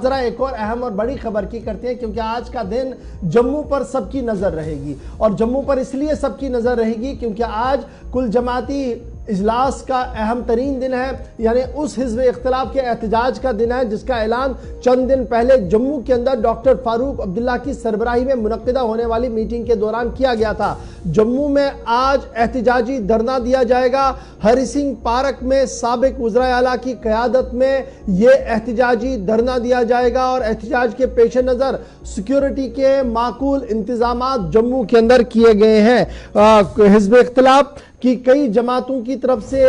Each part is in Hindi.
जरा एक और अहम और बड़ी खबर की करते हैं, क्योंकि आज का दिन जम्मू पर सबकी नजर रहेगी। और जम्मू पर इसलिए सबकी नजर रहेगी क्योंकि आज कुल जमाती इजलास का अहम तरीन दिन है, यानी उस हिज़्ब इख्तिलाफ के एहतजाज का दिन है जिसका ऐलान चंद दिन पहले जम्मू के अंदर डॉक्टर फारूक अब्दुल्ला की सरबराही में मुनक्किदा होने वाली मीटिंग के दौरान किया गया था। जम्मू में आज एहतजाजी धरना दिया जाएगा। हरि सिंह पार्क में साबिक वज़ीर आला की क़यादत में यह एहतजाजी धरना दिया जाएगा और एहतजाज के पेश नज़र सिक्योरिटी के माकूल इंतजाम जम्मू के अंदर किए गए हैं। हिज़्ब इख्तिलाफ कि कई जमातों की तरफ से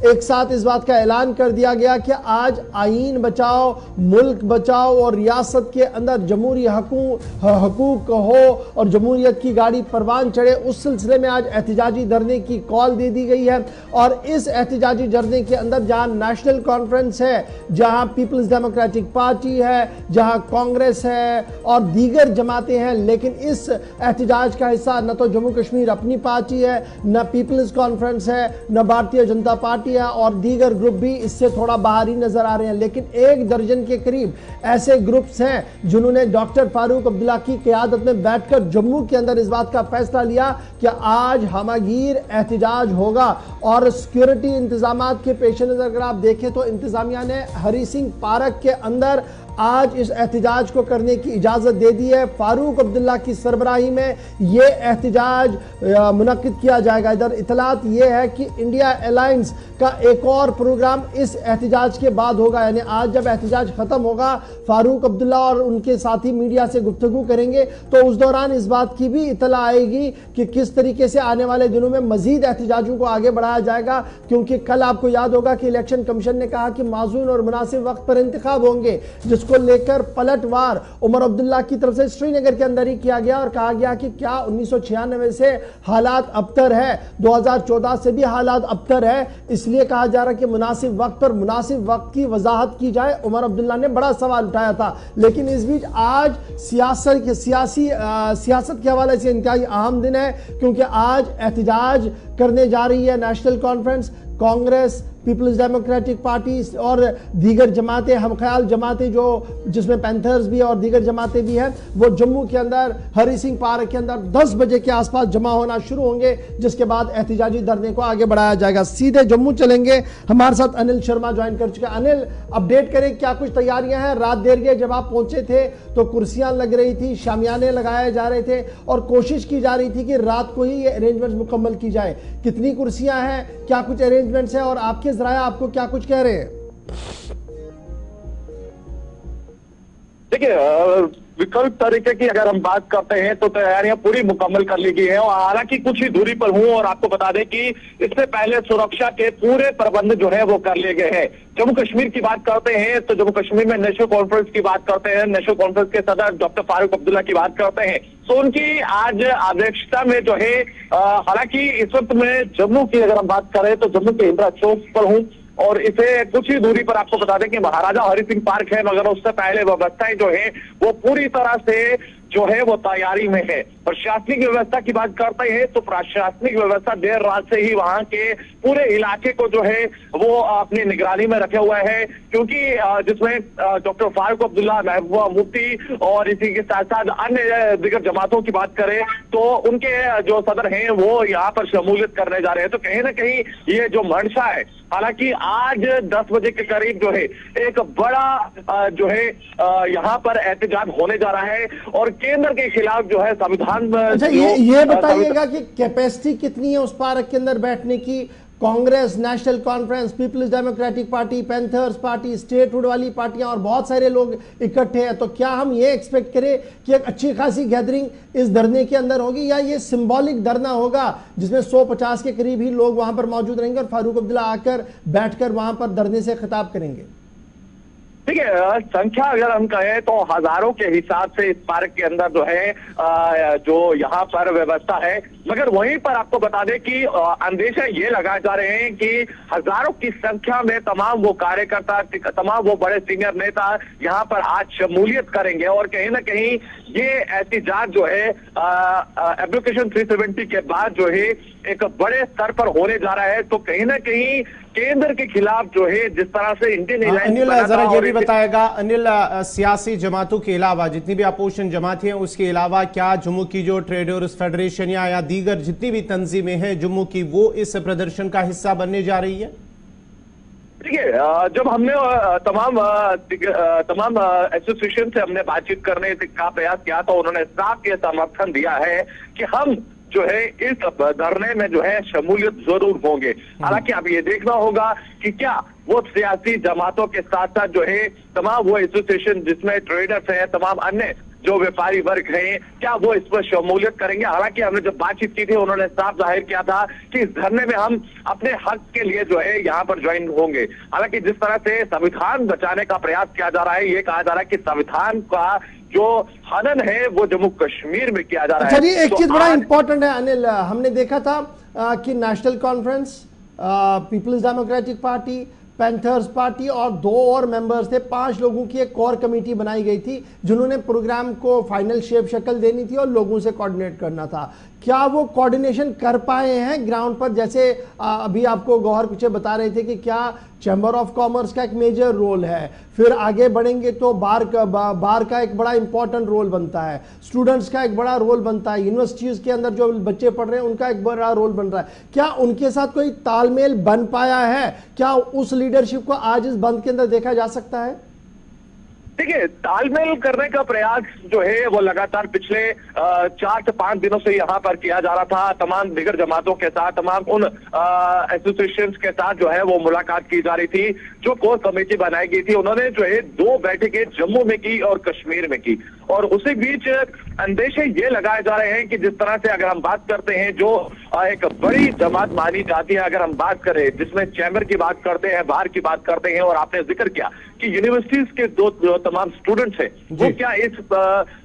एक साथ इस बात का ऐलान कर दिया गया कि आज आईन बचाओ, मुल्क बचाओ और रियासत के अंदर जमहूरी हकूक हो और जमहूरियत की गाड़ी परवान चढ़े। उस सिलसिले में आज एहतजाजी धरने की कॉल दे दी गई है। और इस एहतजाजी धरने के अंदर जहां नेशनल कॉन्फ्रेंस है, जहां पीपल्स डेमोक्रेटिक पार्टी है, जहां कांग्रेस है और दीगर जमातें हैं, लेकिन इस एहतजाज का हिस्सा न तो जम्मू कश्मीर अपनी पार्टी है, न पीपल्स कॉन्फ्रेंस है, न भारतीय जनता पार्टी है और दीगर ग्रुप भी इससे थोड़ा बाहर ही नजर आ रहे हैं। लेकिन 1 दर्जन के करीब ऐसे ग्रुप्स हैं जिन्होंने डॉक्टर फारूक अब्दुल्ला की क़यादत में बैठकर जम्मू के अंदर इस बात का फैसला लिया कि आज हमागीर एहतजाज होगा। और सिक्योरिटी इंतजामात के पेश नजर अगर आप देखें तो इंतजामिया ने हरि सिंह पार्क के अंदर आज इस एहतजाज को करने की इजाजत दे दी है। फारूक अब्दुल्ला की सरबराही में यह एहतजाज मुनक्किद किया जाएगा। इधर इतलात यह है कि इंडिया अलायंस का एक और प्रोग्राम इस एहतजाज के बाद होगा, यानी आज जब एहतजाज खत्म होगा फारूक अब्दुल्ला और उनके साथी मीडिया से गुफ्तगू करेंगे तो उस दौरान इस बात की भी इतला आएगी कि किस तरीके से आने वाले दिनों में मजीद एहतजाजों को आगे बढ़ाया जाएगा। क्योंकि कल आपको याद होगा कि इलेक्शन कमीशन ने कहा कि माजून और मुनासिब वक्त पर इंतखाब होंगे, जिसको लेकर पलटवार उमर अब्दुल्ला की तरफ से श्रीनगर के अंदर ही किया गया और कहा गया कि क्या 1996 से हालात अबतर है, 2014 से भी हालात अबतर है, इसलिए कहा जा रहा है कि मुनासिब वक्त पर मुनासिब वक्त की वजाहत की जाए। उमर अब्दुल्ला ने बड़ा सवाल उठाया था। लेकिन इस बीच आज सियासत के हवाले से इंतहाई अहम दिन है, क्योंकि आज एहतजाज करने जा रही है नेशनल कॉन्फ्रेंस, कांग्रेस, पीपल्स डेमोक्रेटिक पार्टी और दीगर जमातें, हम ख्याल जमातें जो जिसमें पैंथर्स भी है और दीगर जमातें भी हैं, वो जम्मू के अंदर हरि सिंह पार्क के अंदर 10 बजे के आसपास जमा होना शुरू होंगे, जिसके बाद एहतजाजी धरने को आगे बढ़ाया जाएगा। सीधे जम्मू चलेंगे, हमारे साथ अनिल शर्मा ज्वाइन कर चुके हैं। अनिल, अपडेट करें, क्या कुछ तैयारियां हैं? रात देर गए जब आप पहुंचे थे तो कुर्सियां लग रही थी, शामियाने लगाए जा रहे थे और कोशिश की जा रही थी कि रात को ही ये अरेंजमेंट मुकम्मल की जाए। कितनी कुर्सियां हैं, क्या कुछ अरेंजमेंट्स हैं और आपके जराया आपको क्या कुछ कह रहे हैं? देखिए, विकल्प तरीके की अगर हम बात करते हैं तो तैयारियां पूरी मुकम्मल कर ली गई हैं और हालांकि कुछ ही दूरी पर हूं और आपको बता दें कि इससे पहले सुरक्षा के पूरे प्रबंध जो है वो कर लिए गए हैं। जम्मू कश्मीर की बात करते हैं तो जम्मू कश्मीर में नेशनल कॉन्फ्रेंस की बात करते हैं, नेशनल कॉन्फ्रेंस के सदर डॉक्टर फारूक अब्दुल्ला की बात करते हैं तो उनकी आज अध्यक्षता में जो है, हालांकि इस वक्त में जम्मू की अगर हम बात करें तो जम्मू के इंदिरा चौक पर हूं और इसे कुछ ही दूरी पर आपको बता दें कि महाराजा हरि सिंह पार्क है, मगर उससे पहले व्यवस्थाएं जो है वो पूरी तरह से जो है वो तैयारी में है। प्रशासनिक व्यवस्था की बात करते हैं तो प्रशासनिक व्यवस्था देर रात से ही वहां के पूरे इलाके को जो है वो अपनी निगरानी में रखे हुए है, क्योंकि जिसमें डॉक्टर फारूक अब्दुल्ला, महबूबा मुफ्ती और इसी के साथ साथ अन्य दिगर जमातों की बात करें तो उनके जो सदर हैं वो यहाँ पर शमूलियत करने जा रहे हैं। तो कहीं ना कहीं ये जो मंशा है, हालांकि आज 10 बजे के करीब जो है एक बड़ा जो है यहाँ पर एहतजाज होने जा रहा है और केंद्र के खिलाफ जो है संविधान। अच्छा, ये बताइएगा कि कैपेसिटी कितनी है उस पार्क के अंदर बैठने की? कांग्रेस, नेशनल कॉन्फ्रेंस, पीपल्स डेमोक्रेटिक पार्टी, पैंथर्स पार्टी, स्टेटहुड वाली पार्टियां और बहुत सारे लोग इकट्ठे हैं, तो क्या हम ये एक्सपेक्ट करें कि एक अच्छी खासी गैदरिंग इस धरने के अंदर होगी, या ये सिंबॉलिक धरना होगा जिसमें 150 के करीब ही लोग वहां पर मौजूद रहेंगे और फारूक अब्दुल्ला आकर बैठकर वहां पर धरने से खिताब करेंगे? ठीक है, संख्या अगर हम कहें तो हजारों के हिसाब से इस पार्क के अंदर जो है जो यहाँ पर व्यवस्था है, मगर वहीं पर आपको बता दें कि अंदेशा ये लगाए जा रहे हैं कि हजारों की संख्या में तमाम वो कार्यकर्ता, तमाम वो बड़े सीनियर नेता यहाँ पर आज शमूलियत करेंगे और कहीं ना कहीं ये एहतिजाज जो है एप्लीकेशन 370 के बाद जो है एक बड़े स्तर पर होने जा रहा है। तो कहीं ना कहीं केंद्र के खिलाफ जो है जिस तरह से इंडियन अनिल जरा ये भी बताएगा अनिल, सियासी जमातों के अलावा जितनी भी अपोजिशन जमातें हैं उसके अलावा क्या जम्मू की जो ट्रेडर्स फेडरेशन या दीगर जितनी भी तंजीमें हैं जम्मू की वो इस प्रदर्शन का हिस्सा बनने जा रही है? देखिए, जब हमने तमाम एसोसिएशन से हमने बातचीत करने का प्रयास किया तो उन्होंने साफ ये समर्थन दिया है कि हम जो है इस धरने में जो है शमूलियत जरूर होंगे। हालांकि अब ये देखना होगा कि क्या वो सियासी जमातों के साथ साथ जो है तमाम वो एसोसिएशन जिसमें ट्रेडर्स हैं, तमाम अन्य जो व्यापारी वर्ग हैं, क्या वो इस पर शमूलियत करेंगे। हालांकि हमने जब बातचीत की थी उन्होंने साफ जाहिर किया था कि इस धरने में हम अपने हक के लिए जो है यहाँ पर ज्वाइन होंगे। हालांकि जिस तरह से संविधान बचाने का प्रयास किया जा रहा है, ये कहा जा रहा है कि संविधान का जो हनन है वो जम्मू कश्मीर में किया जा रहा है। चलिए, एक चीज बड़ा इंपॉर्टेंट है अनिल, हमने देखा था कि नेशनल कॉन्फ्रेंस, पीपल्स डेमोक्रेटिक पार्टी, पैंथर्स पार्टी और 2 और मेंबर्स थे, 5 लोगों की एक कोर कमेटी बनाई गई थी जिन्होंने प्रोग्राम को फाइनल शेप शक्ल देनी थी और लोगों से कोऑर्डिनेट करना था। क्या वो कोऑर्डिनेशन कर पाए हैं ग्राउंड पर? जैसे अभी आपको गौहर कुछ बता रहे थे कि क्या चैम्बर ऑफ कॉमर्स का एक मेजर रोल है, फिर आगे बढ़ेंगे तो बार का एक बड़ा इंपॉर्टेंट रोल बनता है, स्टूडेंट्स का एक बड़ा रोल बनता है, यूनिवर्सिटीज के अंदर जो बच्चे पढ़ रहे हैं उनका एक बड़ा रोल बन रहा है। क्या उनके साथ कोई तालमेल बन पाया है? क्या उस लीडरशिप को आज इस बंद के अंदर देखा जा सकता है? देखिए, तालमेल करने का प्रयास जो है वो लगातार पिछले 4 से 5 दिनों से यहाँ पर किया जा रहा था। तमाम दिगर जमातों के साथ, तमाम उन एसोसिएशंस के साथ जो है वो मुलाकात की जा रही थी। जो कोर कमेटी बनाई गई थी उन्होंने जो है 2 बैठकें जम्मू में की और कश्मीर में की। और उसी बीच अंदेशे ये लगाए जा रहे हैं कि जिस तरह से अगर हम बात करते हैं जो एक बड़ी जमात मानी जाती है, अगर हम बात करें जिसमें चैम्बर की बात करते हैं, बाहर की बात करते हैं, और आपने जिक्र किया कि यूनिवर्सिटीज के जो तमाम स्टूडेंट्स हैं वो क्या इस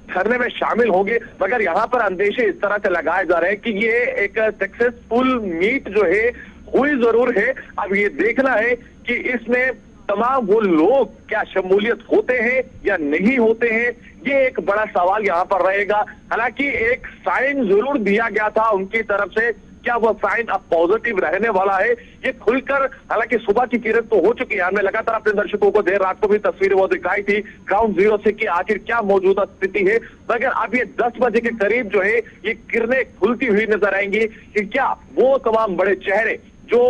धरने में शामिल होंगे। मगर यहाँ पर अंदेशे इस तरह से लगाए जा रहे हैं कि ये एक सक्सेसफुल मीट जो है हुई जरूर है। अब ये देखना है कि इसमें तमाम वो लोग क्या शमूलियत होते हैं या नहीं होते हैं, ये एक बड़ा सवाल यहाँ पर रहेगा। हालांकि एक साइन जरूर दिया गया था उनकी तरफ से, क्या वो साइन अब पॉजिटिव रहने वाला है ये खुलकर, हालांकि सुबह की किरण तो हो चुकी है। हमने लगातार अपने दर्शकों को देर रात को भी तस्वीरें वो दिखाई थी ग्राउंड जीरो से कि आखिर क्या मौजूदा स्थिति है। मगर अब ये 10 बजे के करीब जो है ये किरणें खुलती हुई नजर आएंगी कि क्या वो तमाम बड़े चेहरे जो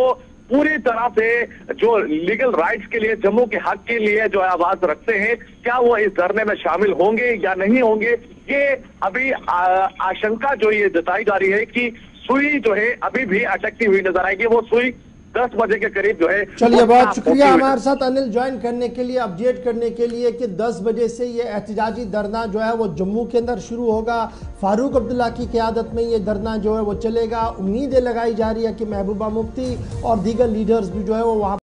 पूरी तरह से जो लीगल राइट्स के लिए, जम्मू के हक के लिए जो आवाज रखते हैं, क्या वो इस धरने में शामिल होंगे या नहीं होंगे। ये अभी आशंका जो ये जताई जा रही है कि सुई जो है अभी भी अटकती हुई नजर आएगी। वो सुई 10 बजे के करीब जो है। चलिए, बहुत शुक्रिया हमारे साथ अनिल ज्वाइन करने के लिए, अपडेट करने के लिए कि 10 बजे से ये एहतजाजी धरना जो है वो जम्मू के अंदर शुरू होगा। फारूक अब्दुल्ला की क़यादत में ये धरना जो है वो चलेगा। उम्मीदें लगाई जा रही है कि महबूबा मुफ्ती और दीगर लीडर्स भी जो है वो वहाँ